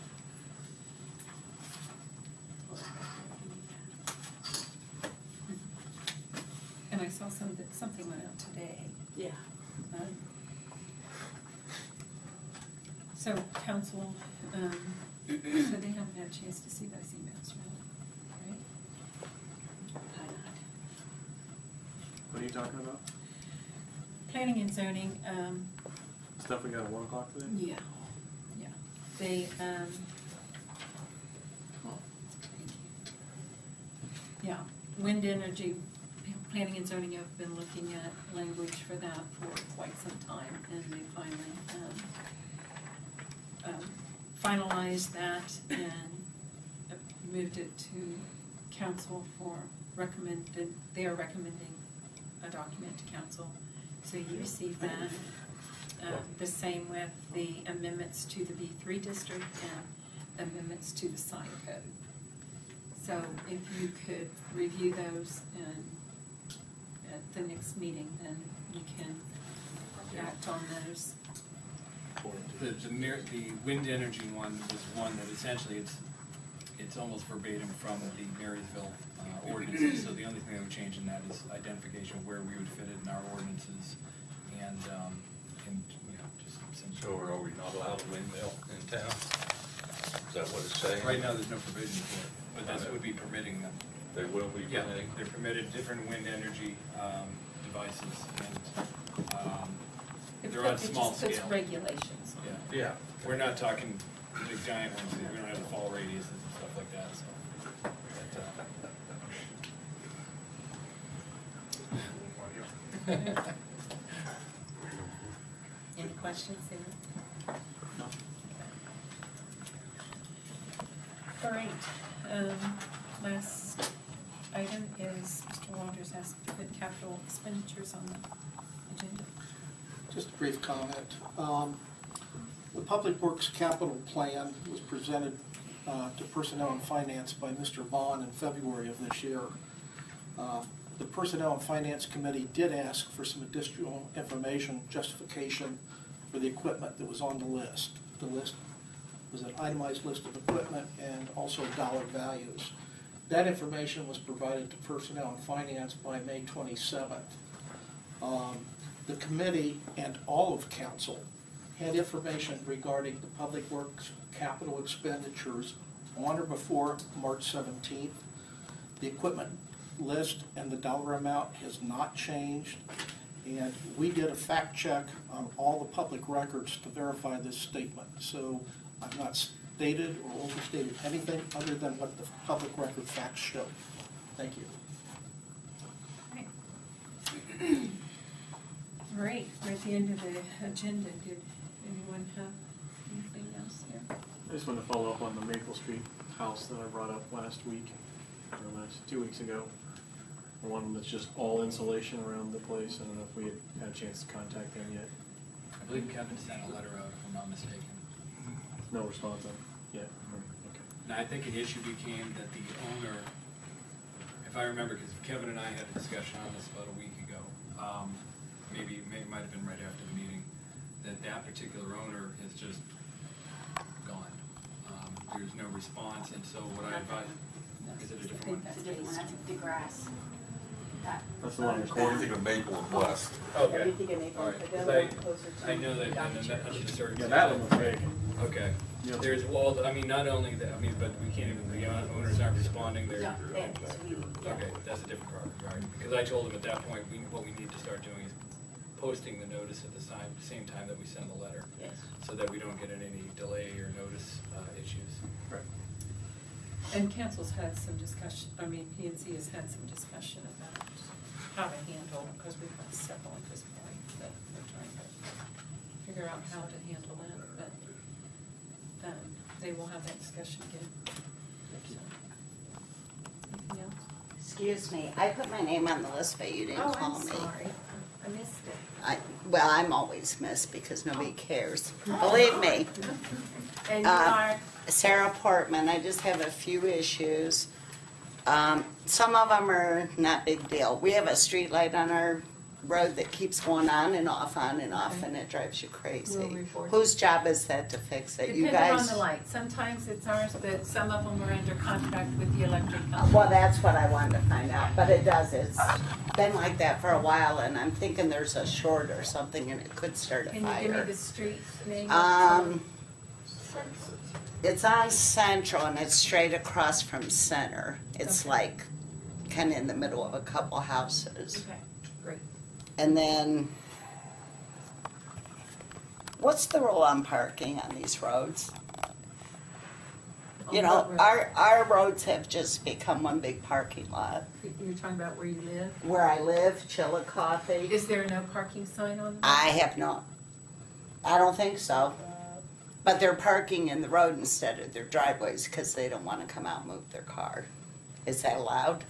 And I saw something went out today. Yeah. So council, so they haven't had a chance to see those emails, really, right? Probably not. What are you talking about? Planning and zoning, Stuff we got at 1 o'clock today? yeah, yeah. They, yeah, wind energy, planning and zoning have been looking at language for that for quite some time, and they finally, finalized that and moved it to council for they are recommending a document to council. So you receive that. The same with the amendments to the B3 district and amendments to the sign code. So if you could review those and at the next meeting, then you can act on those. The wind energy one was one that essentially it's almost verbatim from the Marysville ordinances. So the only thing that would change in that is identification of where we would fit it in our ordinances, and just some. So are we not allowed a windmill in town? Is that what it's saying? Right now, there's no provision for it, but this would be permitting them. They will be Yeah, permitting? they're permitted different wind energy devices, and they're on small It just scale. puts regulations on it. Yeah. We're not talking big giant ones, we don't have the fall radiuses and stuff like that, so. Any questions, Sarah? No. All right, last item is Mr. Walters asked to put capital expenditures on the agenda. Just a brief comment. The Public Works Capital Plan was presented to Personnel and Finance by Mr. Vaughn in February of this year. the Personnel and Finance Committee did ask for some additional information, justification for the equipment that was on the list. The list was an itemized list of equipment and also dollar values. That information was provided to Personnel and Finance by May 27th. The committee and all of council had information regarding the Public Works capital expenditures on or before March 17th. The equipment list and the dollar amount has not changed, and we did a fact check on all the public records to verify this statement. So I've not stated or overstated anything other than what the public record facts show. Thank you. All right, we're at the end of the agenda. Did anyone have anything else here? I just wanted to follow up on the Maple Street house that I brought up last week, or 2 weeks ago. The one that's just all insulation around the place. I don't know if we had a chance to contact them yet. I believe Kevin sent a letter out, if I'm not mistaken. No response on yet. Okay. Now, I think an issue became that the owner, if I remember, because Kevin and I had a discussion on this about a week ago, maybe it might have been right after the meeting, that particular owner is just gone. There's no response, and so what I advise, is it a different one? It's a different one, that's DeGrasse. That's the one I recorded. think of Maple and West. Okay. Everything in Maple, All right, but 'cause then closer to I know that, and then under the circumstances. Yeah, that one was vacant. Okay. Yep. There's, well, I mean, not only that, I mean, but we can't even, the owners aren't responding, they're. No, yeah. Okay, that's a different part, right? Because I told them at that point, what we need to start doing is posting the notice at the same time that we send the letter. Yes. So that we don't get in any delay or notice issues. Right. And council's had some discussion, I mean, P&Z has had some discussion about how to handle, because we've got several at this point that we're trying to figure out how to handle that, but they will have that discussion again. So, anything else? Excuse me, I put my name on the list, but you didn't call me. Oh, I'm sorry. I missed it. Well, I'm always missed because nobody cares. Believe me. And you are? Sarah Portman, I just have a few issues. Some of them are not big deal. We have a street light on our road that keeps going on and off, and it drives you crazy. We'll report. Whose job is that to fix it? You Depending on guys? the light. Sometimes it's ours, but some of them are under contract with the electric company. Well, that's what I wanted to find out, but it does. It's been like that for a while, and I'm thinking there's a short or something, and it could start a Can fire. you give me the street name? It's on Central, and it's straight across from Center. It's Okay. like kind of in the middle of a couple houses. Okay, great. And then, what's the rule on parking on these roads? You On know, what road? our roads have just become one big parking lot. You're talking about where you live? Where I live, Chillicothe, Is there no parking sign on? I have not. I don't think so. But they're parking in the road instead of their driveways because they don't want to come out and move their car. Is that allowed?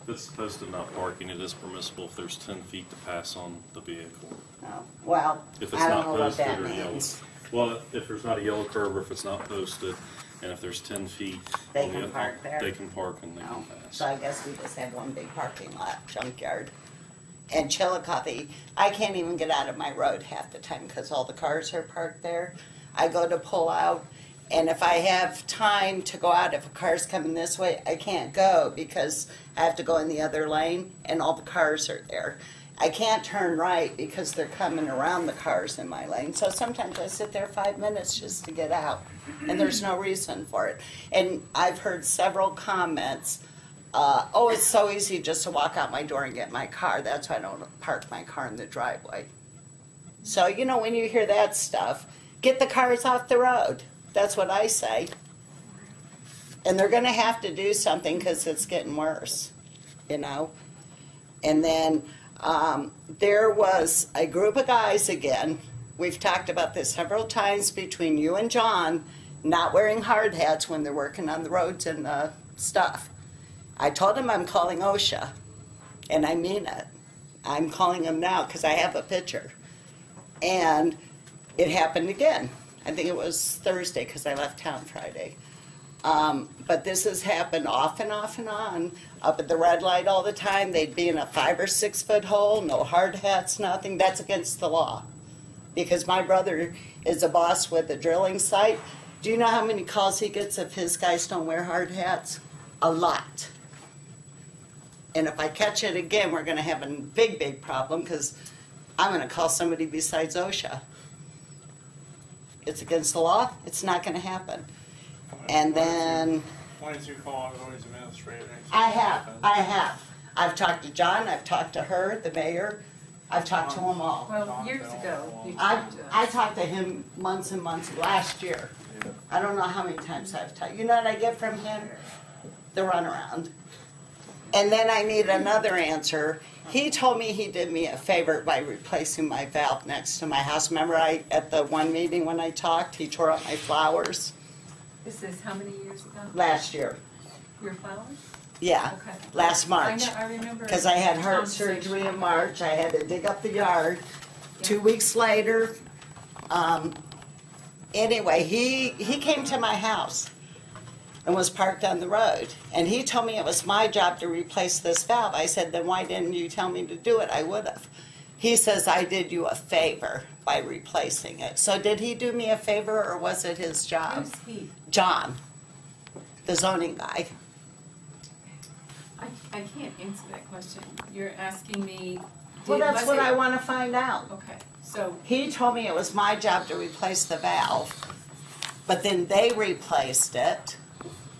If it's posted not parking, it is permissible if there's 10 feet to pass on the vehicle. No. Well, If it's I don't not know what posted that or yellow. means. Well, if there's not a yellow curb or if it's not posted, and if there's 10 feet. They on the can other- park there? They can park and they No. can So pass. I guess we just have one big parking lot, junkyard. And Chillicothe, I can't even get out of my road half the time because all the cars are parked there. I go to pull out, and if I have time to go out, if a car's coming this way, I can't go because I have to go in the other lane and all the cars are there. I can't turn right because they're coming around the cars in my lane. So sometimes I sit there 5 minutes just to get out, and there's no reason for it. And I've heard several comments, oh, it's so easy just to walk out my door and get my car. That's why I don't park my car in the driveway. So, you know, when you hear that stuff, get the cars off the road. That's what I say. And they're gonna have to do something because it's getting worse, you know? And then, there was a group of guys again, we've talked about this several times between you and John, not wearing hard hats when they're working on the roads and, stuff. I told him I'm calling OSHA, and I mean it. I'm calling them now because I have a picture. And it happened again. I think it was Thursday because I left town Friday. But this has happened off and off and on, up at the red light all the time. They'd be in a 5 or 6 foot hole, no hard hats, nothing. That's against the law. Because my brother is a boss with a drilling site. Do you know how many calls he gets if his guys don't wear hard hats? A lot. And if I catch it again, we're gonna have a big, big problem, because I'm gonna call somebody besides OSHA. It's against the law, it's not gonna happen. And then, Why did you call Illinois administrator? I have. I've talked to John, I've talked to her, the mayor, I've talked to them all. Well, years ago, you I talked to us. talked to him months and months last year. I don't know how many times I've talked. You know what I get from him? The runaround. And then I need another answer. He told me he did me a favor by replacing my valve next to my house. Remember at the one meeting when I talked, he tore up my flowers This is how many years ago? last year. Your flowers? Yeah, Okay. last March. I remember. Because I had heart conversation. surgery in March, I had to dig up the yard. 2 weeks later, anyway, he came to my house and was parked on the road. And he told me it was my job to replace this valve. I said, then why didn't you tell me to do it? I would have. He says, I did you a favor by replacing it. So did he do me a favor, or was it his job? Who's he? John, the zoning guy. I can't answer that question. You're asking me. Well, that's was what it- I want to find out. Okay, so, He told me it was my job to replace the valve, but then they replaced it.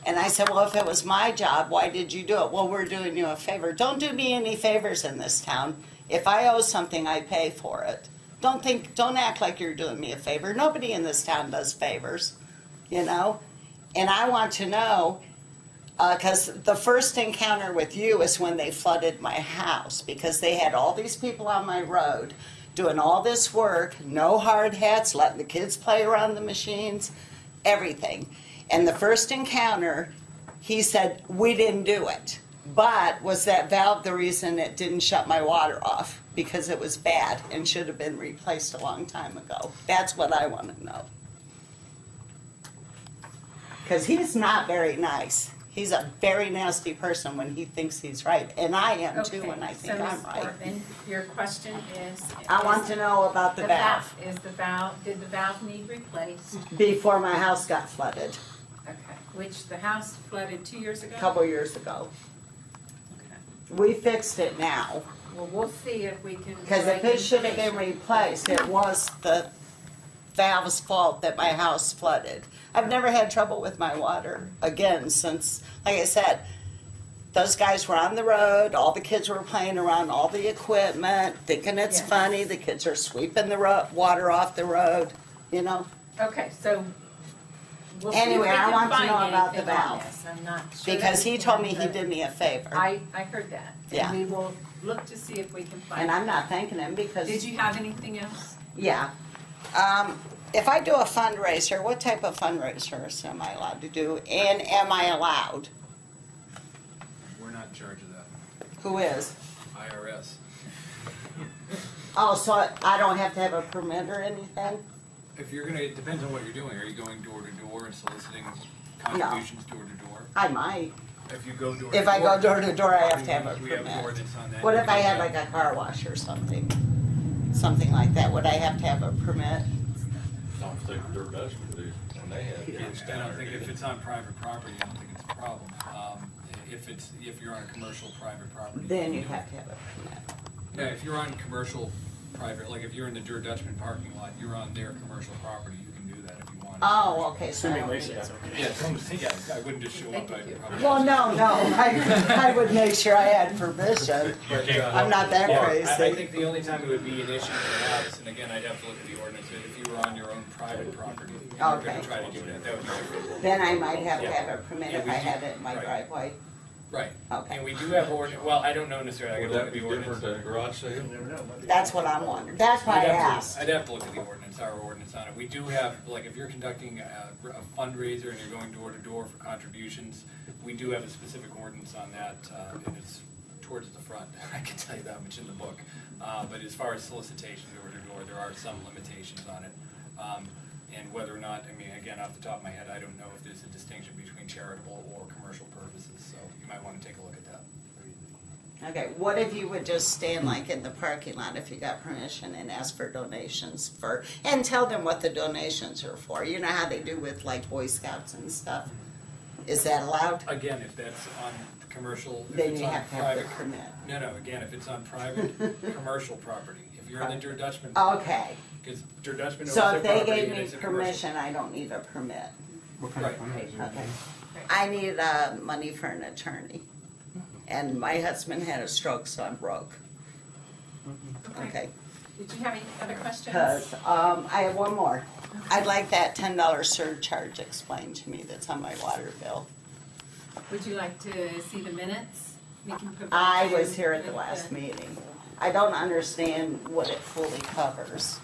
And I said, well, if it was my job, why did you do it? Well, we're doing you a favor. Don't do me any favors in this town. If I owe something, I pay for it. Don't act like you're doing me a favor. Nobody in this town does favors, you know? And I want to know, because the first encounter with you is when they flooded my house, because they had all these people on my road doing all this work, no hard hats, letting the kids play around the machines, everything. And the first encounter, he said, we didn't do it. But was that valve the reason it didn't shut my water off? Because it was bad and should have been replaced a long time ago. That's what I want to know. Because he's not very nice. He's a very nasty person when he thinks he's right. And I am too when I think I'm right. And your question is. I want to know about the valve. Did the valve need replaced? Before my house got flooded, Okay, which the house flooded 2 years ago? a couple years ago. Okay. We fixed it now. Well, we'll see if we can. Because if it should have been replaced, it was the valve's fault that my house flooded. I've never had trouble with my water again since, like I said, those guys were on the road, all the kids were playing around all the equipment, thinking it's Yes. funny, the kids are sweeping the water off the road, you know? Okay, so. We'll see if Anyway, we I can want to find know about the anything on valve. this. I'm not sure. Because that he we told can, me he but did me a favor. I heard that. Yeah. And we will look to see if we can find. And it. I'm not thanking him because. Did you have anything else? Yeah. If I do a fundraiser, what type of fundraisers am I allowed to do? And am I allowed? We're not in charge of that. Who is? IRS. Oh, so I don't have to have a permit or anything? If you're gonna, it depends on what you're doing. Are you going door to door and soliciting contributions door to door? I might. If you go door to door. If I go door to door, I have to have a We have an permit. ordinance on that. What if I had like a car wash or something? Something like that, would I have to have a permit? Don't think they're best for these, when they have kids I down don't there. think if it's on private property, I don't think it's a problem. If you're on a commercial private property. Then you have to have a permit. Yeah, if you're on commercial private, like if you're in the Dur Dutchman parking lot, you're on their commercial property, you can do that if you want. Oh, okay, so. Assuming Lacey has okay. Yes, I wouldn't just show up, I'd probably. Well, no, I would make sure I had permission. I'm not that I crazy. think the only time it would be an issue perhaps, and again, I'd have to look at the ordinance, if you were on your own private property, and you're Okay. gonna try to do that, that would be different. Then I might have to have a permit Yeah, if we I do. had it in my Right. driveway. Right, Okay. and we do have well, I don't know necessarily, I Would gotta look that at be the ordinance. different than a garage sale? That's what I'm wondering. That's why I asked. I'd have to look at the ordinance, our ordinance on it. We do have, like, if you're conducting a fundraiser and you're going door to door for contributions, we do have a specific ordinance on that, and it's towards the front. I can tell you that much in the book. But as far as solicitation door to door, there are some limitations on it. And whether or not, I mean, again, off the top of my head, I don't know if there's a distinction between charitable or commercial purposes, so you might want to take a look at that. Okay, what if you would just stand like in the parking lot if you got permission and ask for donations for, and tell them what the donations are for? You know how they do with like Boy Scouts and stuff? Is that allowed? Again, if that's on commercial, if Then it's you on have to have the private. permit. No, again, if it's on private, commercial property, if you're in the Der Dutchman. Okay, Because Der Dutchman owns so their if they property gave and me it's a commercial. permission, I don't need a permit. What kind of permit is it? Okay. I need money for an attorney. And my husband had a stroke, so I'm broke. Okay. Did you have any other questions? Because I have one more. I'd like that $10 surcharge explained to me that's on my water bill. Would you like to see the minutes? We can provide I you was here at the with last meeting. I don't understand what it fully covers.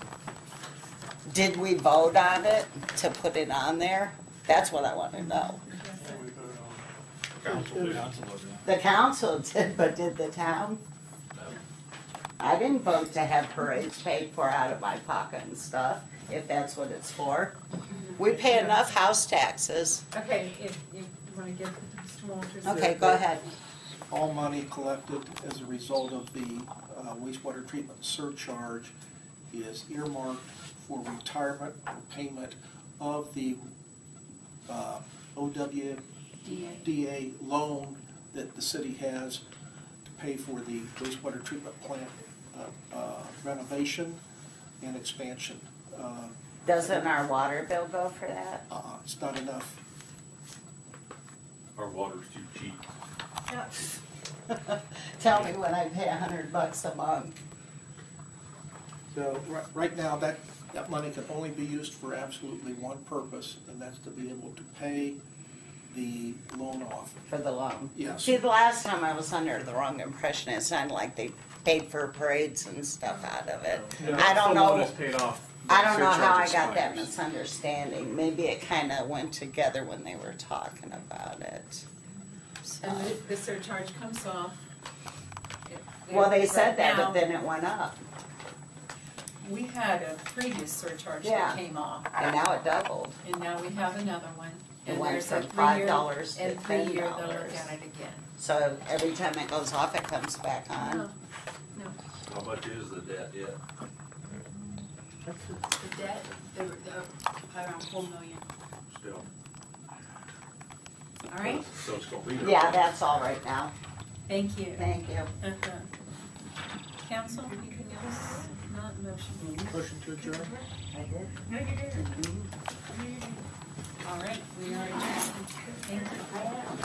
Did we vote on it to put it on there? That's what I want to know. The council did, but did the town? I didn't vote to have parades paid for out of my pocket and stuff, if that's what it's for. We pay enough house taxes. Okay, if you want to give it to Mr. Walters. Okay, go ahead. All money collected as a result of the wastewater treatment surcharge is earmarked for retirement or payment of the OWDA loan that the city has to pay for the wastewater treatment plant renovation and expansion. Doesn't our water bill go for that? It's not enough. Our water's too cheap. Tell me when I pay $100 a month. So right now, that money can only be used for absolutely one purpose, and that's to be able to pay the loan off. For the loan? Yes. See, the last time I was under the wrong impression, it sounded like they paid for parades and stuff out of it. I don't know. I don't know how I got that misunderstanding. Maybe it kind of went together when they were talking about it. So. And the surcharge comes off. Well, they said Right that, now, but then it went up, We had a previous surcharge Yeah. that came off, and now it doubled. and now we have another one. It And went there's a from three-year- $5 to and 3-year, they'll $10. look at it again. So every time it goes off, it comes back No, on. no. How much is the debt yet? The debt, they were around $4 million. Still. All right, So it's gonna be. Yeah, that's all right now. thank you. Thank you. Council, anything else? Not motion. Motion to adjourn? I did. No, you didn't. All right, we are adjourned. Thank you.